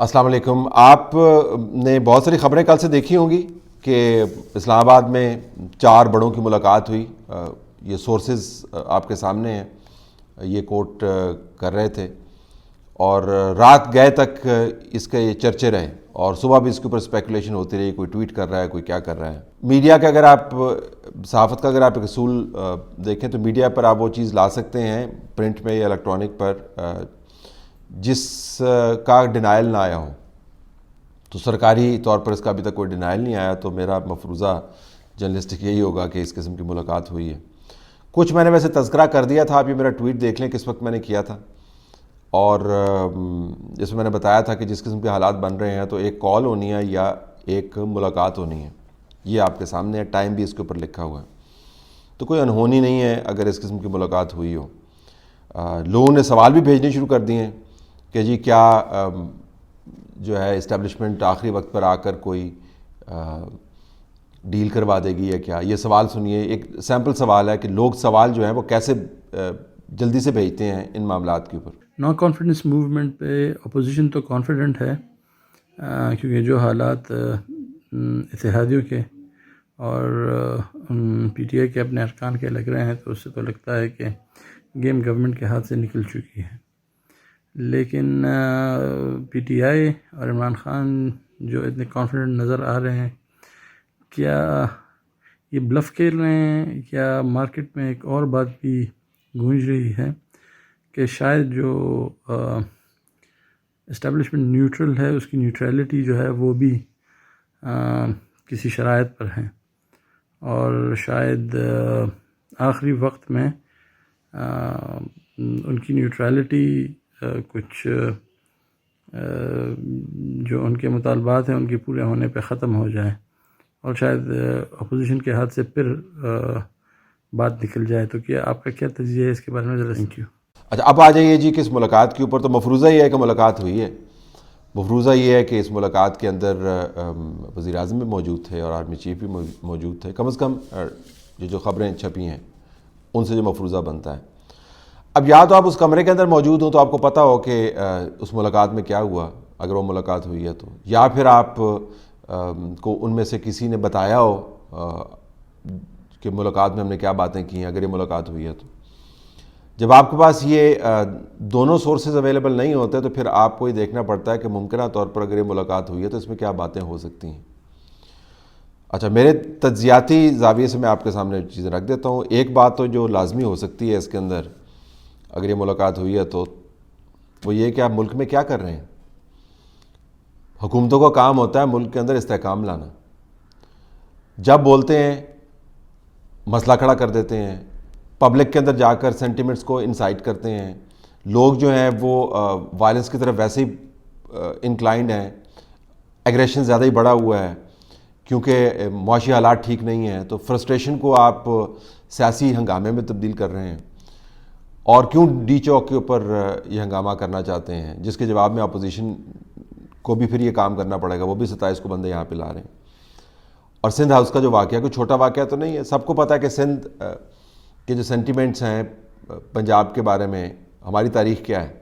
السلام علیکم. آپ نے بہت ساری خبریں کل سے دیکھی ہوں گی کہ اسلام آباد میں 4 بڑوں کی ملاقات ہوئی. یہ سورسز آپ کے سامنے ہیں, یہ کوٹ کر رہے تھے اور رات گئے تک اس کے یہ چرچے رہے اور صبح بھی اس کے اوپر اسپیکولیشن ہوتی رہی, کوئی ٹویٹ کر رہا ہے, کوئی کیا کر رہا ہے. میڈیا کا اگر آپ صحافت کا اگر آپ ایک اصول دیکھیں تو میڈیا پر آپ وہ چیز لا سکتے ہیں پرنٹ میں یا الیکٹرانک پر جس کا ڈینائل نہ آیا ہو. تو سرکاری طور پر اس کا ابھی تک کوئی ڈینائل نہیں آیا, تو میرا مفروضہ جرنلسٹک یہی ہوگا کہ اس قسم کی ملاقات ہوئی ہے. کچھ میں نے ویسے تذکرہ کر دیا تھا, آپ یہ میرا ٹویٹ دیکھ لیں کس وقت میں نے کیا تھا, اور جس میں میں نے بتایا تھا کہ جس قسم کے حالات بن رہے ہیں تو ایک کال ہونی ہے یا ایک ملاقات ہونی ہے. یہ آپ کے سامنے ہے, ٹائم بھی اس کے اوپر لکھا ہوا ہے. تو کوئی انہونی نہیں ہے اگر اس قسم کی ملاقات ہوئی ہو. لوگوں نے سوال بھی بھیجنے شروع کر دیے ہیں کہ جی کیا جو ہے اسٹیبلشمنٹ آخری وقت پر آ کر کوئی ڈیل کروا دے گی یا کیا. یہ سوال سنیے, ایک سیمپل سوال ہے کہ لوگ سوال جو ہیں وہ کیسے جلدی سے بھیجتے ہیں ان معاملات کے اوپر. نو کانفیڈنس موومنٹ پہ اپوزیشن تو کانفیڈنٹ ہے کیونکہ جو حالات اتحادیوں کے اور پی ٹی آئی کے اپنے ارکان کے لگ رہے ہیں تو اس سے تو لگتا ہے کہ گیم گورنمنٹ کے ہاتھ سے نکل چکی ہے. لیکن پی ٹی آئی اور عمران خان جو اتنے کانفیڈنٹ نظر آ رہے ہیں, کیا یہ بلف کھیل رہے ہیں, کیا مارکیٹ میں ایک اور بات بھی گونج رہی ہے کہ شاید جو اسٹیبلشمنٹ نیوٹرل ہے اس کی نیوٹرلٹی جو ہے وہ بھی کسی شرائط پر ہے, اور شاید آخری وقت میں ان کی نیوٹرلٹی کچھ جو ان کے مطالبات ہیں ان کے پورے ہونے پہ ختم ہو جائے اور شاید اپوزیشن کے ہاتھ سے پھر بات نکل جائے. تو کیا آپ کا کیا تجزیہ ہے اس کے بارے میں ذرا تھینک یو. اچھا, اب آ جائیے جی کہ اس ملاقات کے اوپر تو مفروضہ یہ ہے کہ ملاقات ہوئی ہے. مفروضہ یہ ہے کہ اس ملاقات کے اندر وزیر اعظم بھی موجود تھے اور آرمی چیف بھی موجود تھے. کم از کم جو خبریں چھپی ہیں ان سے جو مفروضہ بنتا ہے. اب یا تو آپ اس کمرے کے اندر موجود ہوں تو آپ کو پتہ ہو کہ اس ملاقات میں کیا ہوا, اگر وہ ملاقات ہوئی ہے تو, یا پھر آپ کو ان میں سے کسی نے بتایا ہو کہ ملاقات میں ہم نے کیا باتیں کی ہیں اگر یہ ملاقات ہوئی ہے تو. جب آپ کے پاس یہ دونوں سورسز اویلیبل نہیں ہوتے تو پھر آپ کو یہ دیکھنا پڑتا ہے کہ ممکنہ طور پر اگر یہ ملاقات ہوئی ہے تو اس میں کیا باتیں ہو سکتی ہیں. اچھا, میرے تجزیاتی زاویے سے میں آپ کے سامنے چیزیں رکھ دیتا ہوں. ایک بات تو جو لازمی ہو سکتی ہے اس کے اندر اگر یہ ملاقات ہوئی ہے تو وہ یہ کہ آپ ملک میں کیا کر رہے ہیں. حکومتوں کا کام ہوتا ہے ملک کے اندر استحکام لانا. جب بولتے ہیں مسئلہ کھڑا کر دیتے ہیں, پبلک کے اندر جا کر سینٹیمنٹس کو انسائٹ کرتے ہیں. لوگ جو ہیں وہ وائلنس کی طرف ویسے ہی انکلائنڈ ہیں, ایگریشن زیادہ ہی بڑھا ہوا ہے کیونکہ معاشی حالات ٹھیک نہیں ہیں. تو فرسٹریشن کو آپ سیاسی ہنگامے میں تبدیل کر رہے ہیں. اور کیوں ڈی چوک کے اوپر یہ ہنگامہ کرنا چاہتے ہیں, جس کے جواب میں اپوزیشن کو بھی پھر یہ کام کرنا پڑے گا. وہ بھی 27 کو بندے یہاں پہ لا رہے ہیں. اور سندھ ہاؤس کا جو واقعہ کوئی چھوٹا واقعہ تو نہیں ہے. سب کو پتہ ہے کہ سندھ کے جو سینٹیمنٹس ہیں پنجاب کے بارے میں, ہماری تاریخ کیا ہے,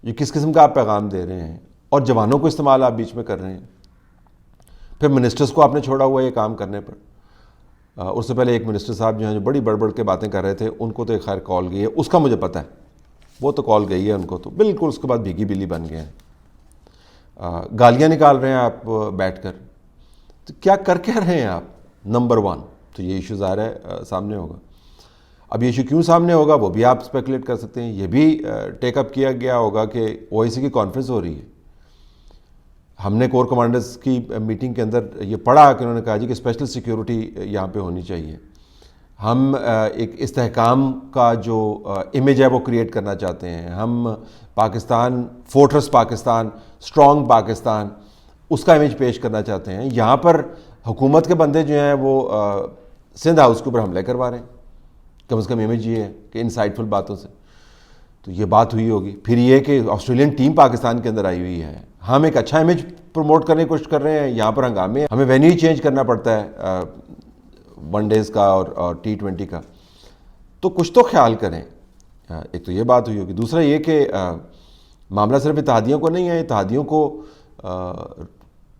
یہ کس قسم کا آپ پیغام دے رہے ہیں, اور جوانوں کو استعمال آپ بیچ میں کر رہے ہیں. پھر منسٹرز کو آپ نے چھوڑا ہوا ہے یہ کام کرنے پر. اس سے پہلے ایک منسٹر صاحب جو ہیں جو بڑی بڑبڑ کے باتیں کر رہے تھے, ان کو تو ایک خیر کال گئی ہے, اس کا مجھے پتہ ہے, وہ تو کال گئی ہے ان کو, تو بالکل اس کے بعد بھیگی بلی بن گئے ہیں. گالیاں نکال رہے ہیں آپ بیٹھ کر. تو کیا کر کے رہے ہیں آپ؟ نمبر 1 تو یہ ایشو ظاہر ہے سامنے ہوگا. اب یہ ایشو کیوں سامنے ہوگا وہ بھی آپ اسپیکولیٹ کر سکتے ہیں. یہ بھی ٹیک اپ کیا گیا ہوگا کہ او آئی سی کی کانفرنس ہو رہی ہے. ہم نے کور کمانڈرز کی میٹنگ کے اندر یہ پڑھا کہ انہوں نے کہا جی کہ اسپیشل سیکیورٹی یہاں پہ ہونی چاہیے. ہم ایک استحکام کا جو امیج ہے وہ کریٹ کرنا چاہتے ہیں. ہم پاکستان, فورٹرس پاکستان, اسٹرانگ پاکستان, اس کا امیج پیش کرنا چاہتے ہیں. یہاں پر حکومت کے بندے جو ہیں وہ سندھ ہاؤس کے اوپر حملے کروا رہے ہیں. کم از کم امیج یہ ہے کہ انسائٹفل باتوں سے تو یہ بات ہوئی ہوگی. پھر یہ کہ آسٹریلین ٹیم پاکستان کے اندر آئی ہوئی ہے, ہم ایک اچھا امیج پروموٹ کرنے کی کوشش کر رہے ہیں, یہاں پر ہنگامے, ہمیں وینیو چینج کرنا پڑتا ہے ون ڈیز کا اور T20 کا. تو کچھ تو خیال کریں. ایک تو یہ بات ہوئی ہوگی. دوسرا یہ کہ معاملہ صرف اتحادیوں کو نہیں ہے، اتحادیوں کو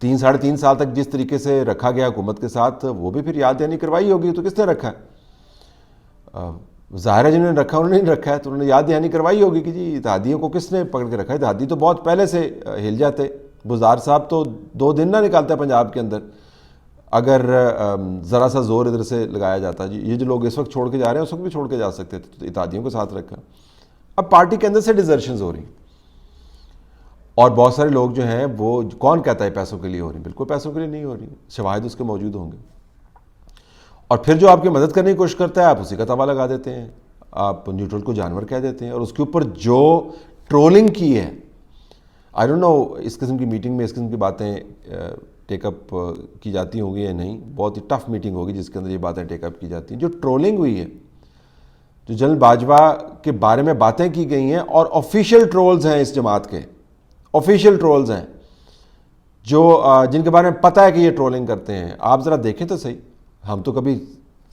3-3.5 سال تک جس طریقے سے رکھا گیا حکومت کے ساتھ، وہ بھی پھر یاد دہانی کروائی ہوگی. تو کس نے رکھا ہے؟ ظاہر ہے جنہوں نے رکھا انہوں نے نہیں رکھا ہے، تو انہوں نے یاد دہانی کروائی ہوگی کہ جی اتحادیوں کو کس نے پکڑ کے رکھا ہے. اتحادی تو بہت پہلے سے ہل جاتے. بزدار صاحب تو 2 دن نہ نکالتا پنجاب کے اندر اگر ذرا سا زور ادھر سے لگایا جاتا. جی یہ جو لوگ اس وقت چھوڑ کے جا رہے ہیں اس وقت بھی چھوڑ کے جا سکتے تھے. تو اتحادیوں کے ساتھ رکھا. اب پارٹی کے اندر سے ڈیزرشنز ہو رہی ہیں، اور بہت سارے لوگ جو ہیں وہ کون کہتا ہے پیسوں کے لیے ہو رہی ہیں؟ بالکل پیسوں کے لیے نہیں ہو رہی ہیں، شواہد اس کے موجود ہوں گے. اور پھر جو آپ کی مدد کرنے کی کوشش کرتا ہے آپ اسی کا تاوا لگا دیتے ہیں، آپ نیوٹرل کو جانور کہہ دیتے ہیں. اور اس کے اوپر جو ٹرولنگ کی ہے، آئی ڈونٹ نو اس قسم کی میٹنگ میں اس قسم کی باتیں ٹیک اپ کی جاتی ہوں گی یا نہیں. بہت ہی ٹف میٹنگ ہوگی جس کے اندر یہ باتیں ٹیک اپ کی جاتی ہیں. جو ٹرولنگ ہوئی ہے، جو جنرل باجوہ کے بارے میں باتیں کی گئی ہیں، اور آفیشیل ٹرولز ہیں اس جماعت کے، آفیشیل ٹرولز ہیں جو جن کے بارے میں پتہ ہے کہ یہ ٹرولنگ کرتے ہیں. آپ ذرا دیکھیں تو صحیح. ہم تو کبھی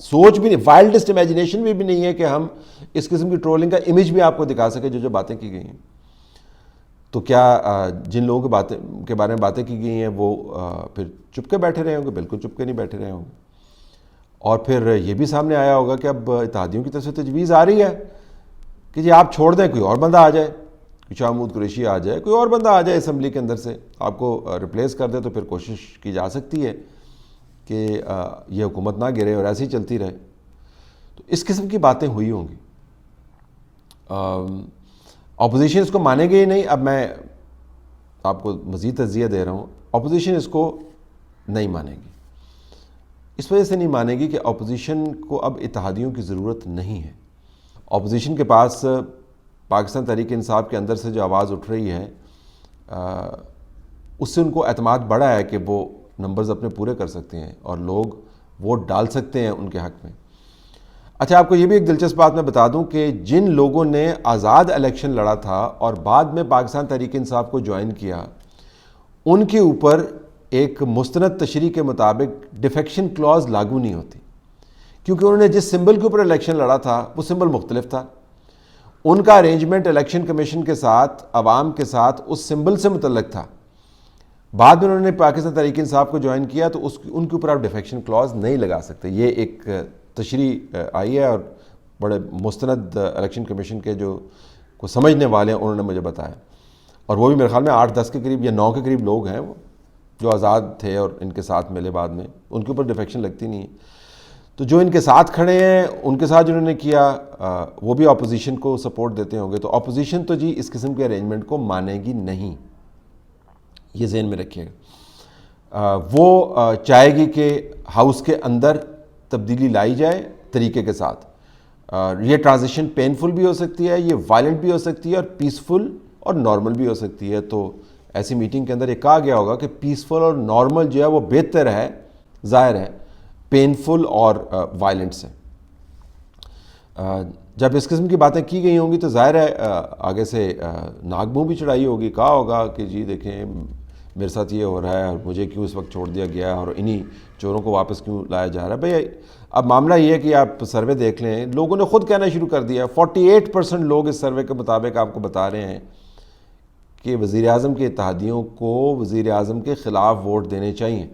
سوچ بھی نہیں، وائلڈسٹ امیجنیشن بھی نہیں ہے کہ ہم اس قسم کی ٹرولنگ کا امیج بھی آپ کو دکھا سکے جو باتیں کی گئی ہیں. تو کیا جن لوگوں کے بارے میں باتیں کی گئی ہیں وہ پھر چپ کے بیٹھے رہے ہوں گے؟ بالکل چپ کے نہیں بیٹھے رہے ہوں گے. اور پھر یہ بھی سامنے آیا ہوگا کہ اب اتحادیوں کی طرف سے تجویز آ رہی ہے کہ جی آپ چھوڑ دیں، کوئی اور بندہ آ جائے، کوئی شاہ محمود قریشی آ جائے، کوئی اور بندہ آ جائے اسمبلی کے اندر سے آپ کو ریپلیس کر دے. تو پھر کوشش کی جا سکتی ہے کہ یہ حکومت نہ گرے اور ایسے ہی چلتی رہے. تو اس قسم کی باتیں ہوئی ہوں گی. اپوزیشن اس کو مانے گی ہی نہیں. اب میں آپ کو مزید تجزیہ دے رہا ہوں. اپوزیشن اس کو نہیں مانے گی. اس وجہ سے نہیں مانے گی کہ اپوزیشن کو اب اتحادیوں کی ضرورت نہیں ہے. اپوزیشن کے پاس پاکستان تحریک انصاف کے اندر سے جو آواز اٹھ رہی ہے اس سے ان کو اعتماد بڑھا ہے کہ وہ نمبرز اپنے پورے کر سکتے ہیں اور لوگ ووٹ ڈال سکتے ہیں ان کے حق میں. اچھا آپ کو یہ بھی ایک دلچسپ بات میں بتا دوں کہ جن لوگوں نے آزاد الیکشن لڑا تھا اور بعد میں پاکستان تحریک انصاف کو جوائن کیا، ان کے اوپر ایک مستند تشریح کے مطابق ڈیفیکشن کلاز لاگو نہیں ہوتی، کیونکہ انہوں نے جس سمبل کے اوپر الیکشن لڑا تھا وہ سمبل مختلف تھا. ان کا ارینجمنٹ الیکشن کمیشن کے ساتھ، عوام کے ساتھ اس سمبل سے متعلق تھا. بعد میں انہوں نے پاکستان تحریک انصاف کو جوائن کیا تو ان کے اوپر آپ ڈیفیکشن کلاز نہیں لگا سکتے. یہ ایک تشریح آئی ہے اور بڑے مستند الیکشن کمیشن کے جو کو سمجھنے والے ہیں انہوں نے مجھے بتایا. اور وہ بھی میرے خیال میں 8-10 کے قریب یا 9 کے قریب لوگ ہیں وہ جو آزاد تھے اور ان کے ساتھ ملے بعد میں، ان کے اوپر ڈیفیکشن لگتی نہیں ہے. تو جو ان کے ساتھ کھڑے ہیں ان کے ساتھ جنہوں نے کیا وہ بھی اپوزیشن کو سپورٹ دیتے ہوں گے. تو اپوزیشن تو جی اس قسم کے ارینجمنٹ کو مانے گی نہیں، یہ ذہن میں رکھیے گا. وہ چاہے گی کہ ہاؤس کے اندر تبدیلی لائی جائے طریقے کے ساتھ. یہ ٹرانزیشن پینفل بھی ہو سکتی ہے، یہ وائلنٹ بھی ہو سکتی ہے، اور پیسفل اور نارمل بھی ہو سکتی ہے. تو ایسی میٹنگ کے اندر یہ کہا گیا ہوگا کہ پیسفل اور نارمل جو ہے وہ بہتر ہے ظاہر ہے پینفل اور وائلنٹ سے. جب اس قسم کی باتیں کی گئی ہوں گی تو ظاہر ہے آگے سے ناک منہ بھی چڑھائی ہوگی. کہا ہوگا کہ جی دیکھیں میرے ساتھ یہ ہو رہا ہے اور مجھے کیوں اس وقت چھوڑ دیا گیا اور انہی چوروں کو واپس کیوں لایا جا رہا ہے. بھئی اب معاملہ یہ ہے کہ آپ سروے دیکھ لیں، لوگوں نے خود کہنا شروع کر دیا. 48% لوگ اس سروے کے مطابق آپ کو بتا رہے ہیں کہ وزیر اعظم کے اتحادیوں کو وزیر اعظم کے خلاف ووٹ دینے چاہیے.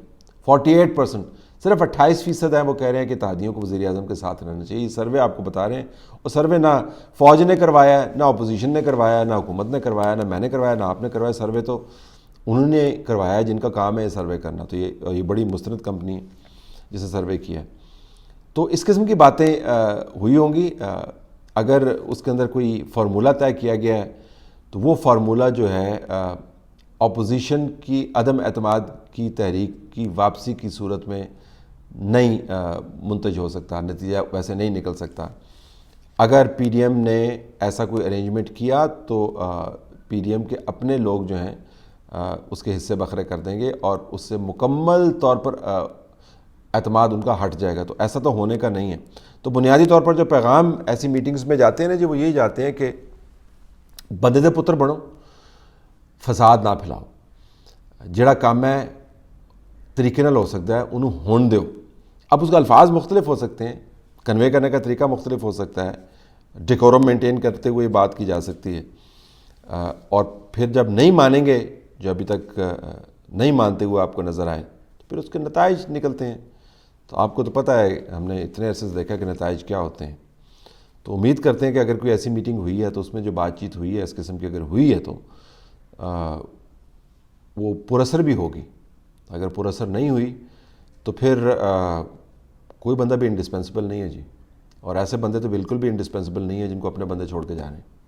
48%. صرف 28% ہیں وہ کہہ رہے ہیں کہ اتحادیوں کو وزیر اعظم کے ساتھ رہنا چاہیے. یہ سروے آپ کو بتا رہے ہیں. اور سروے نہ فوج نے کروایا ہے، نہ اپوزیشن نے کروایا، نہ حکومت نے کروایا، نہ میں نے کروایا، نہ آپ نے کروایا. سروے تو انہوں نے کروایا ہے جن کا کام ہے سروے کرنا. تو یہ بڑی مستند کمپنی ہے جس نے سروے کیا ہے. تو اس قسم کی باتیں ہوئی ہوں گی. اگر اس کے اندر کوئی فارمولہ طے کیا گیا ہے تو وہ فارمولہ جو ہے اپوزیشن کی عدم اعتماد کی تحریک کی واپسی کی صورت میں نہیں منتج ہو سکتا، نتیجہ ویسے نہیں نکل سکتا. اگر پی ڈی ایم نے ایسا کوئی ارینجمنٹ کیا تو پی ڈی ایم کے اپنے لوگ جو ہیں اس کے حصے بکھرے کر دیں گے اور اس سے مکمل طور پر اعتماد ان کا ہٹ جائے گا. تو ایسا تو ہونے کا نہیں ہے. تو بنیادی طور پر جو پیغام ایسی میٹنگز میں جاتے ہیں نا جی وہ یہی جاتے ہیں کہ بندے دے پتر بنو، فساد نہ پھیلاؤ، جڑا کام ہے طریقے نال ہو سکتا ہے انہوں ہون دیو. اب اس کا الفاظ مختلف ہو سکتے ہیں، کنوے کرنے کا طریقہ مختلف ہو سکتا ہے، ڈیکورم مینٹین کرتے ہوئے بات کی جا سکتی ہے. اور پھر جب نہیں مانیں گے، جو ابھی تک نہیں مانتے ہوئے آپ کو نظر آئیں، تو پھر اس کے نتائج نکلتے ہیں. تو آپ کو تو پتہ ہے، ہم نے اتنے عرصے سے دیکھا کہ نتائج کیا ہوتے ہیں. تو امید کرتے ہیں کہ اگر کوئی ایسی میٹنگ ہوئی ہے تو اس میں جو بات چیت ہوئی ہے اس قسم کی اگر ہوئی ہے تو وہ پر اثر بھی ہوگی. اگر پر اثر نہیں ہوئی تو پھر کوئی بندہ بھی انڈسپینسیبل نہیں ہے جی. اور ایسے بندے تو بالکل بھی انڈسپینسیبل نہیں ہے جن کو اپنے بندے چھوڑ کے جانے ہیں.